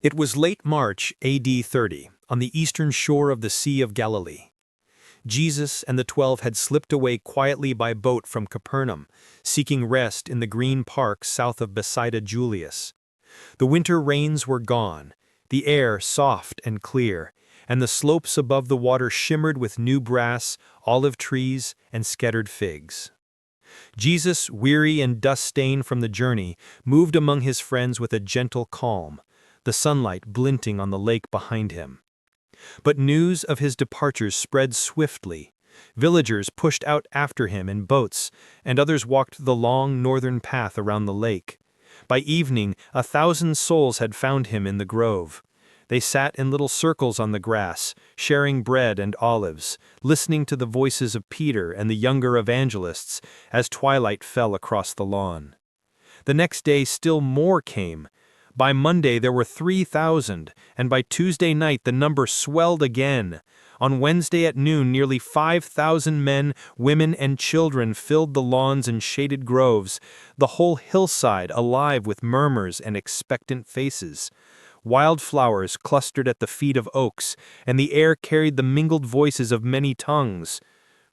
It was late March AD 30, on the eastern shore of the Sea of Galilee. Jesus and the 12 had slipped away quietly by boat from Capernaum, seeking rest in the green park south of Bethsaida-Julias. The winter rains were gone, the air soft and clear, and the slopes above the water shimmered with new grass, olive trees, and scattered figs. Jesus, weary and dust-stained from the journey, moved among his friends with a gentle calm, the sunlight glinting on the lake behind him. But news of his departures spread swiftly. Villagers pushed out after him in boats, and others walked the long northern path around the lake. By evening, 1,000 souls had found him in the grove. They sat in little circles on the grass, sharing bread and olives, listening to the voices of Peter and the younger evangelists as twilight fell across the lawn. The next day still more came. By Monday there were 3,000, and by Tuesday night the number swelled again. On Wednesday at noon nearly 5,000 men, women, and children filled the lawns and shaded groves, the whole hillside alive with murmurs and expectant faces. Wildflowers clustered at the feet of oaks, and the air carried the mingled voices of many tongues.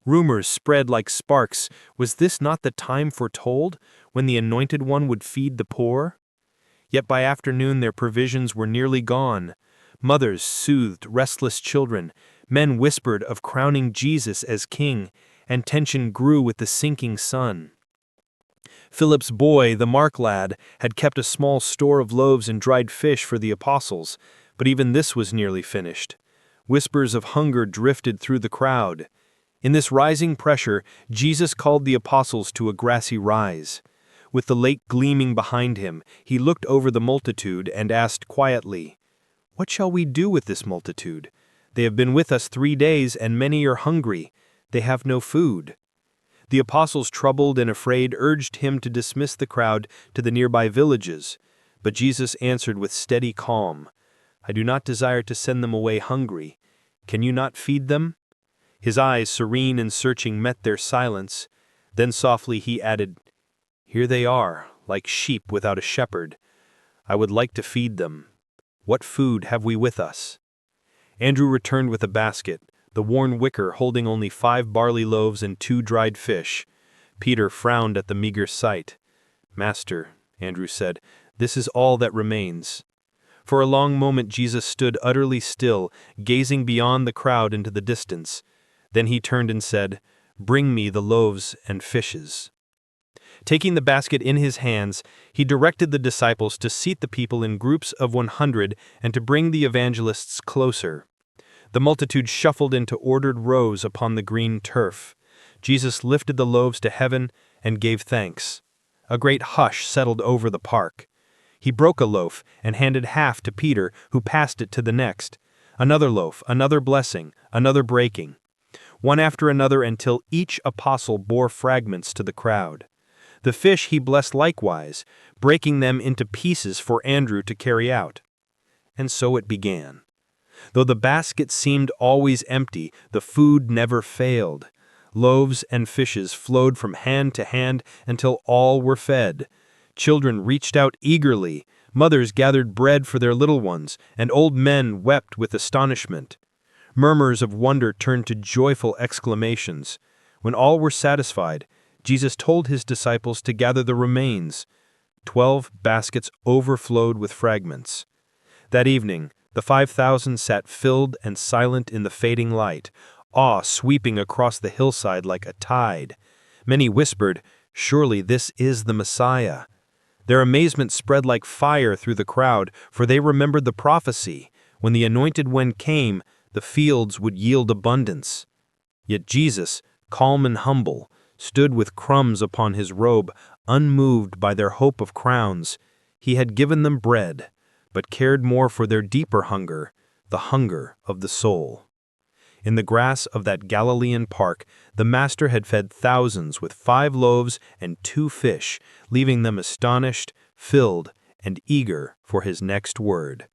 Rumors spread like sparks. Was this not the time foretold, when the Anointed One would feed the poor? Yet by afternoon their provisions were nearly gone. Mothers soothed restless children, men whispered of crowning Jesus as king, and tension grew with the sinking sun. Philip's boy, the Mark lad, had kept a small store of loaves and dried fish for the apostles, but even this was nearly finished. Whispers of hunger drifted through the crowd. In this rising pressure, Jesus called the apostles to a grassy rise. With the lake gleaming behind him, he looked over the multitude and asked quietly, "What shall we do with this multitude? They have been with us 3 days, and many are hungry. They have no food." The apostles, troubled and afraid, urged him to dismiss the crowd to the nearby villages. But Jesus answered with steady calm, "I do not desire to send them away hungry. Can you not feed them?" His eyes, serene and searching, met their silence. Then softly he added, "Here they are, like sheep without a shepherd. I would like to feed them. What food have we with us?" Andrew returned with a basket, the worn wicker holding only 5 barley loaves and 2 dried fish. Peter frowned at the meager sight. "Master," Andrew said, "this is all that remains." For a long moment Jesus stood utterly still, gazing beyond the crowd into the distance. Then he turned and said, "Bring me the loaves and fishes." Taking the basket in his hands, he directed the disciples to seat the people in groups of 100 and to bring the evangelists closer. The multitude shuffled into ordered rows upon the green turf. Jesus lifted the loaves to heaven and gave thanks. A great hush settled over the park. He broke a loaf and handed half to Peter, who passed it to the next. Another loaf, another blessing, another breaking. One after another until each apostle bore fragments to the crowd. The fish he blessed likewise, breaking them into pieces for Andrew to carry out. And so it began. Though the basket seemed always empty, the food never failed. Loaves and fishes flowed from hand to hand until all were fed. Children reached out eagerly, mothers gathered bread for their little ones, and old men wept with astonishment. Murmurs of wonder turned to joyful exclamations. When all were satisfied, Jesus told his disciples to gather the remains. 12 baskets overflowed with fragments. That evening, the 5,000 sat filled and silent in the fading light, awe sweeping across the hillside like a tide. Many whispered, "Surely this is the Messiah." Their amazement spread like fire through the crowd, for they remembered the prophecy. When the Anointed One came, the fields would yield abundance. Yet Jesus, calm and humble, stood with crumbs upon his robe, unmoved by their hope of crowns. He had given them bread, but cared more for their deeper hunger, the hunger of the soul. In the grass of that Galilean park, the Master had fed thousands with 5 loaves and 2 fish, leaving them astonished, filled, and eager for his next word.